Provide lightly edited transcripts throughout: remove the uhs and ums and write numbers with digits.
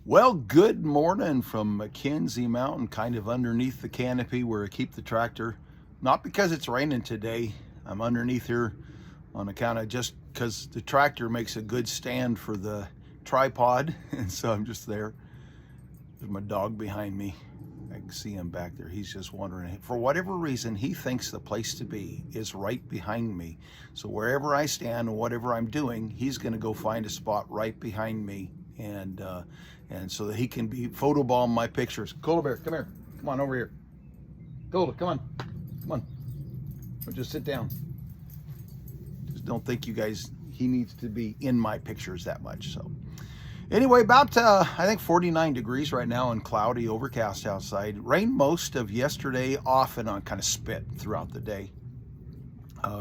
Well, good morning from McKenzie Mountain, kind of underneath the canopy where I keep the tractor. Not because it's raining today. I'm underneath here on account of just because the tractor makes a good stand for the tripod. And so I'm just there. There's my dog behind me. I can see him back there. He's just wandering. For whatever reason, he thinks the place to be is right behind me. So wherever I stand and whatever I'm doing, he's going to go find a spot right behind me. And so that he can be photobomb my pictures. Cola Bear, come here. Come on over here. Cola, come on. Come on. Or just sit down. Just don't think he needs to be in my pictures that much. So anyway, about I think 49 degrees right now and cloudy, overcast outside. Rained most of yesterday, off and on, kind of spit throughout the day.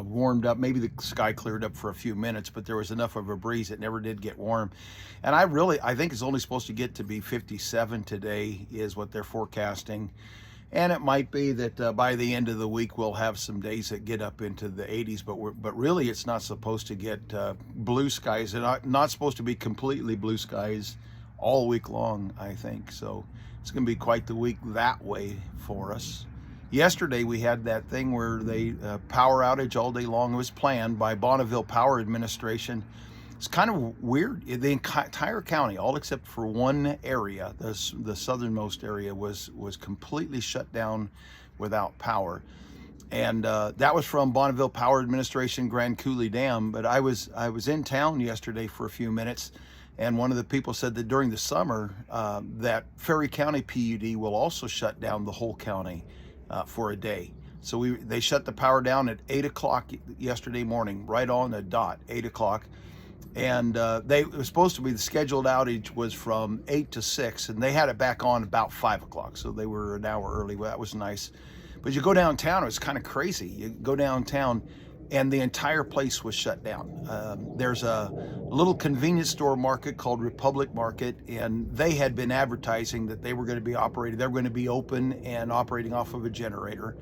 Warmed up, maybe the sky cleared up for a few minutes, but there was enough of a breeze it never did get warm. And I think it's only supposed to get to be 57 today is what they're forecasting. And it might be that by the end of the week we'll have some days that get up into the 80s, but really it's not supposed to get blue skies. And not supposed to be completely blue skies all week long, I think. So it's going to be quite the week that way for us. Yesterday we had that thing where they power outage all day long. It was planned by Bonneville Power Administration. It's kind of weird. The entire county, all except for one area, the southernmost area, was completely shut down without power. And that was from Bonneville Power Administration, Grand Coulee Dam. But I was in town yesterday for a few minutes, and one of the people said that during the summer that Ferry County PUD will also shut down the whole county for a day. So they shut the power down at 8 o'clock yesterday morning, right on the dot, 8 o'clock. And it was supposed to be, the scheduled outage was from 8 to 6, and they had it back on about 5 o'clock. So they were an hour early. Well, that was nice. But you go downtown, it was kind of crazy. You go downtown and the entire place was shut down. There's a little convenience store market called Republic Market, and they had been advertising that they were going to be operating, they're going to be open and operating off of a generator.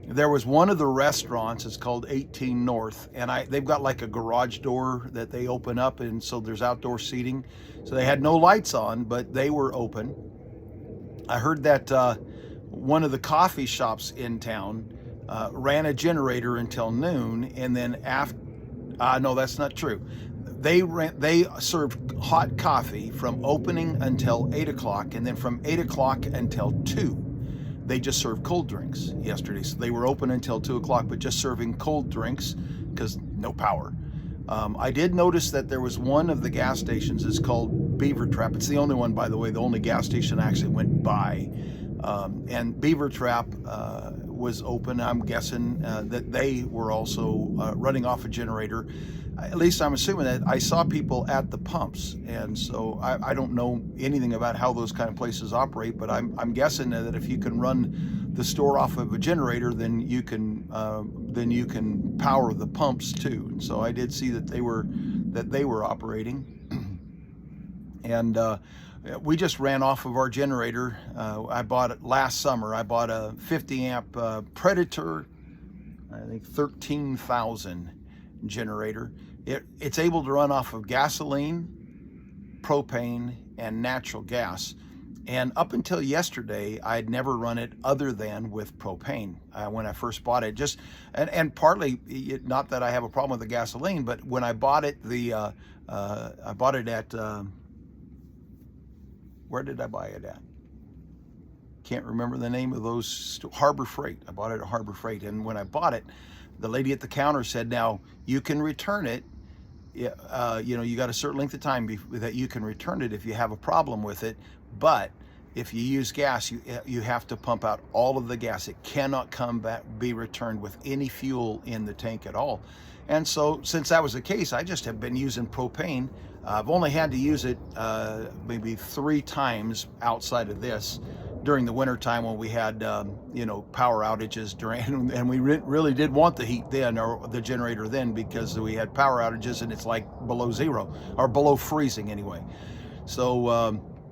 There was one of the restaurants, it's called 18 North, and they've got like a garage door that they open up, and so there's outdoor seating. So they had no lights on, but they were open. I heard that one of the coffee shops in town ran a generator until noon, and then after, no, that's not true. They served hot coffee from opening until 8 o'clock, and then from 8 o'clock until 2. They just served cold drinks yesterday. So they were open until 2 o'clock, but just serving cold drinks because no power. I did notice that there was one of the gas stations, it's called Beaver Trap. It's the only one, by the way, the only gas station I actually went by. And Beaver Trap was open. I'm guessing that they were also running off a generator. At least I'm assuming that. I saw people at the pumps, and so I don't know anything about how those kind of places operate, but I'm guessing that if you can run the store off of a generator, then you can power the pumps too. And so I did see that they were operating, and we just ran off of our generator. I bought it last summer. I bought a 50 amp Predator, I think 13,000 generator. It's able to run off of gasoline, propane, and natural gas. And up until yesterday, I'd never run it other than with propane when I first bought it. And partly, not that I have a problem with the gasoline, but when I bought it, I bought it at where did I buy it at? Can't remember the name of those. Harbor Freight. I bought it at Harbor Freight, and when I bought it, the lady at the counter said, "Now you can return it. You got a certain length of time that you can return it if you have a problem with it. But if you use gas, you have to pump out all of the gas. It cannot come back, be returned with any fuel in the tank at all." And so, since that was the case, I just have been using propane. I've only had to use it maybe 3 times outside of this during the winter time when we had power outages and we really did want the heat then, or the generator then, because we had power outages and it's like below zero or below freezing anyway. So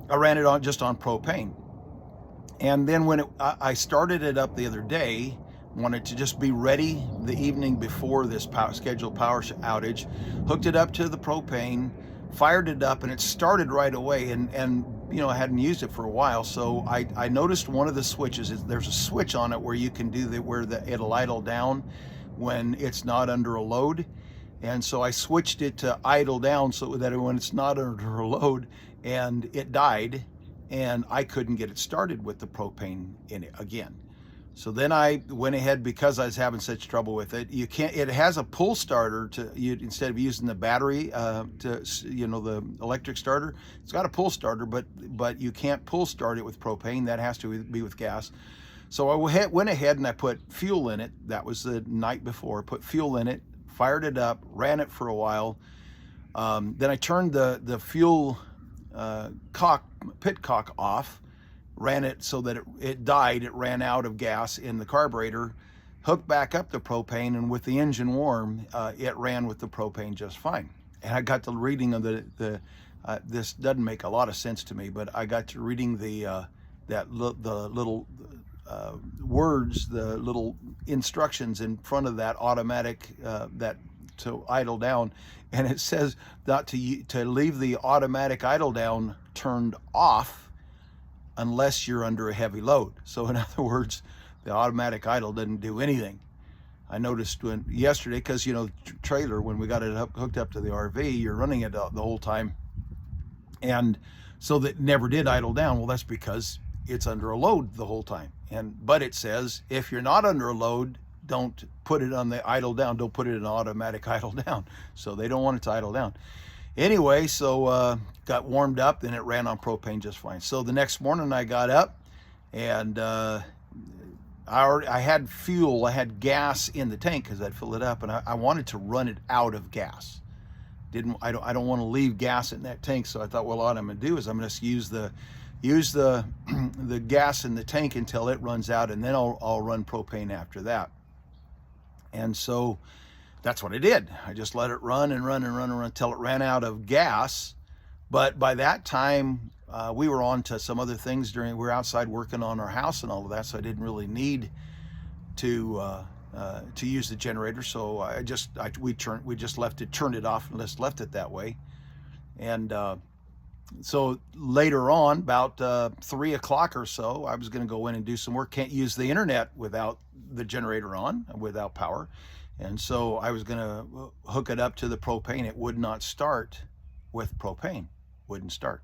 I ran it just on propane, and then when I started it up the other day, wanted to just be ready the evening before this scheduled power outage, hooked it up to the propane, fired it up, and it started right away. And I hadn't used it for a while, so I noticed one of the switches there's a switch on it where you can do it'll idle down when it's not under a load. And so I switched it to idle down so that when it's not under a load, and it died, and I couldn't get it started with the propane in it again. So then I went ahead, because I was having such trouble with it. It has a pull starter instead of using the battery the electric starter. It's got a pull starter, but you can't pull start it with propane. That has to be with gas. So I went ahead and I put fuel in it. That was the night before. Put fuel in it, fired it up, ran it for a while. Then I turned the fuel pit cock off, ran it so that it died. It ran out of gas in the carburetor, hooked back up the propane, and with the engine warm, it ran with the propane just fine. And I got the reading of this doesn't make a lot of sense to me, but I got to reading the little words, the little instructions in front of that automatic to idle down, and it says not to leave the automatic idle down turned off unless you're under a heavy load. So in other words, the automatic idle didn't do anything. I noticed yesterday, because trailer, when we got it hooked up to the RV, you're running it the whole time, and so that never did idle down. Well, that's because it's under a load the whole time. But it says if you're not under a load, don't put it on the idle down. Don't put it in automatic idle down. So they don't want it to idle down. Anyway, so got warmed up, then it ran on propane just fine. So the next morning I got up, and I had fuel, I had gas in the tank because I'd filled it up, and I wanted to run it out of gas. I don't want to leave gas in that tank. So I thought, well, what I'm going to do is I'm going to use the gas in the tank until it runs out, and then I'll run propane after that. And so that's what I did. I just let it run and run and run and run until it ran out of gas. But by that time, we were on to some other things we were outside working on our house and all of that, so I didn't really need to use the generator. So we just turned it off and just left it that way. And so later on, about 3 o'clock or so, I was going to go in and do some work. Can't use the internet without the generator on, without power. And so I was going to hook it up to the propane. It would not start with propane, wouldn't start.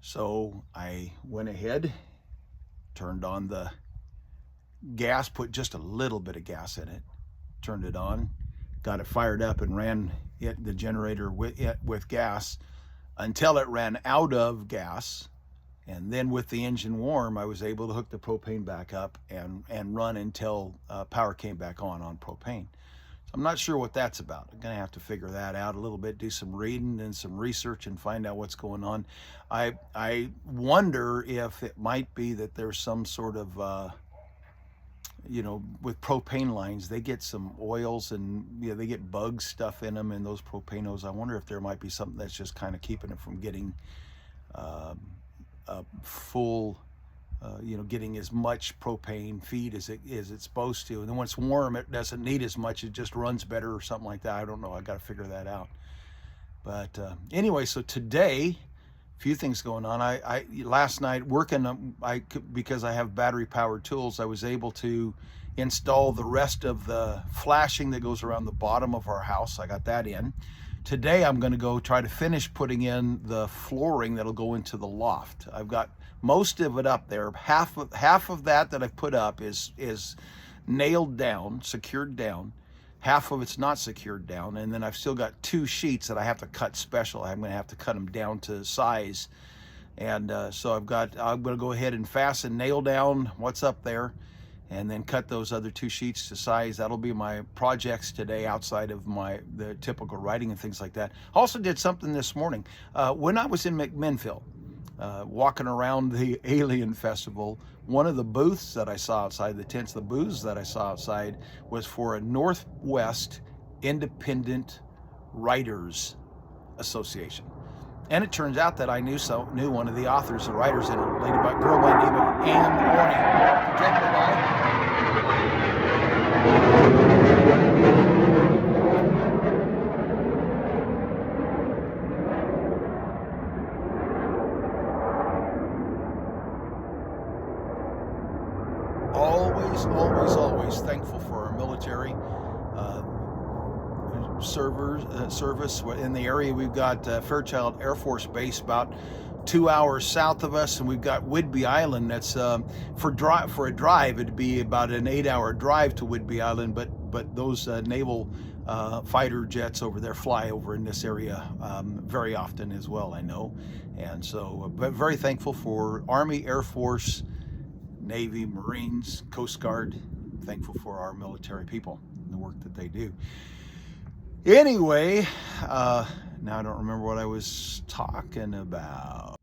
So I went ahead, turned on the gas, put just a little bit of gas in it, turned it on, got it fired up, and ran the generator with gas until it ran out of gas. And then with the engine warm, I was able to hook the propane back up and run until power came back on propane. So I'm not sure what that's about. I'm going to have to figure that out a little bit, do some reading and some research and find out what's going on. I wonder if it might be that there's some sort of, with propane lines, they get some oils and they get bug stuff in them, and those propanos. I wonder if there might be something that's just kind of keeping it from getting full, getting as much propane feed as it's supposed to. And then when it's warm, it doesn't need as much. It just runs better or something like that. I don't know. I got to figure that out. But anyway, so today, a few things going on. I last night working, because I have battery powered tools, I was able to install the rest of the flashing that goes around the bottom of our house. I got that in. Today I'm going to go try to finish putting in the flooring that'll go into the loft. I've got most of it up there. Half of that I've put up is nailed down, secured down. Half of it's not secured down, and then I've still got 2 sheets that I have to cut special. I'm going to have to cut them down to size, and so I'm going to go ahead and fasten, nail down what's up there, and then cut those other 2 sheets to size. That'll be my projects today outside of the typical writing and things like that. Also did something this morning. When I was in McKenzie, walking around the Alien Festival, one of the booths that I saw outside, the tents, the booths that I saw outside, was for a Northwest Independent Writers Association. And it turns out that I knew one of the authors and writers, and a girl by the name of Anne Orney. Projected by always thankful for our military service. In the area, we've got Fairchild Air Force Base about 2 hours south of us, and we've got Whidbey Island. That's for a drive, it'd be about an 8-hour drive to Whidbey Island, but those naval fighter jets over there fly over in this area very often as well, I know. And so but very thankful for Army, Air Force, Navy, Marines, Coast Guard. Thankful for our military people and the work that they do. Anyway, now I don't remember what I was talking about.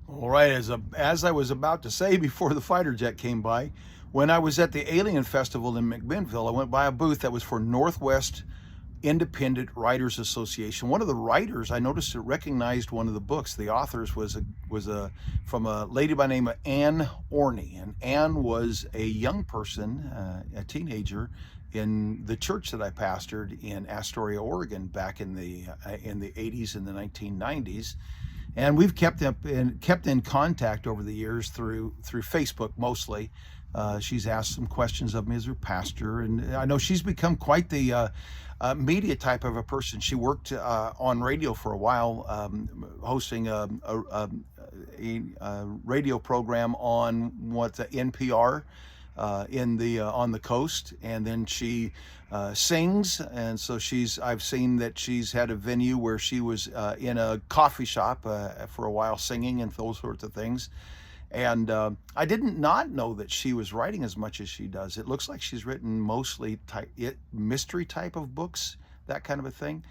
All right, as I was about to say before the fighter jet came by, when I was at the Alien Festival in McMinnville, I went by a booth that was for Northwest Independent Writers Association. One of the writers, I noticed, it recognized one of the books. The authors was from a lady by the name of Ann Orney, and Ann was a young person, a teenager, in the church that I pastored in Astoria, Oregon, back in the 80s and the 1990s. And we've kept in contact over the years through Facebook mostly. She's asked some questions of me as her pastor, and I know she's become quite the media type of a person. She worked on radio for a while, hosting a radio program on NPR on the coast, and then she sings, and so I've seen that she's had a venue where she was in a coffee shop for a while singing and those sorts of things. And I did not know that she was writing as much as she does. It looks like she's written mostly mystery type of books, that kind of a thing.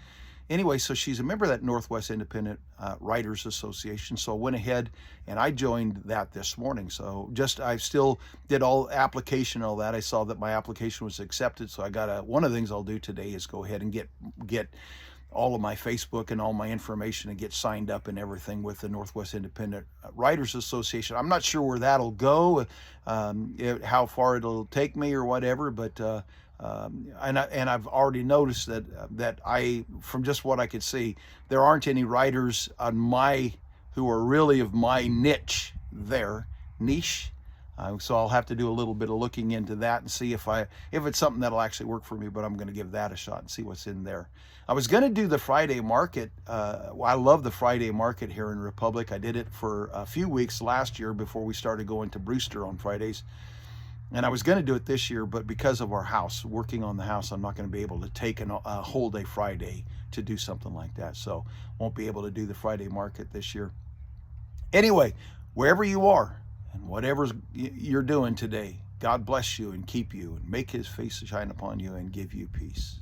Anyway, so she's a member of that Northwest Independent Writers Association. So I went ahead and I joined that this morning. So I still did all application and all that. I saw that my application was accepted. So one of the things I'll do today is go ahead and get all of my Facebook and all my information and get signed up and everything with the Northwest Independent Writers Association. I'm not sure where that'll go, how far it'll take me or whatever, but and I've already noticed that from just what I could see, there aren't any writers who are really of my niche. So I'll have to do a little bit of looking into that and see if it's something that'll actually work for me, but I'm going to give that a shot and see what's in there. I was going to do the Friday market. I love the Friday market here in Republic. I did it for a few weeks last year before we started going to Brewster on Fridays. And I was going to do it this year, but because of our house, working on the house, I'm not going to be able to take a whole day Friday to do something like that. So won't be able to do the Friday market this year. Anyway, wherever you are and whatever you're doing today, God bless you and keep you and make his face shine upon you and give you peace.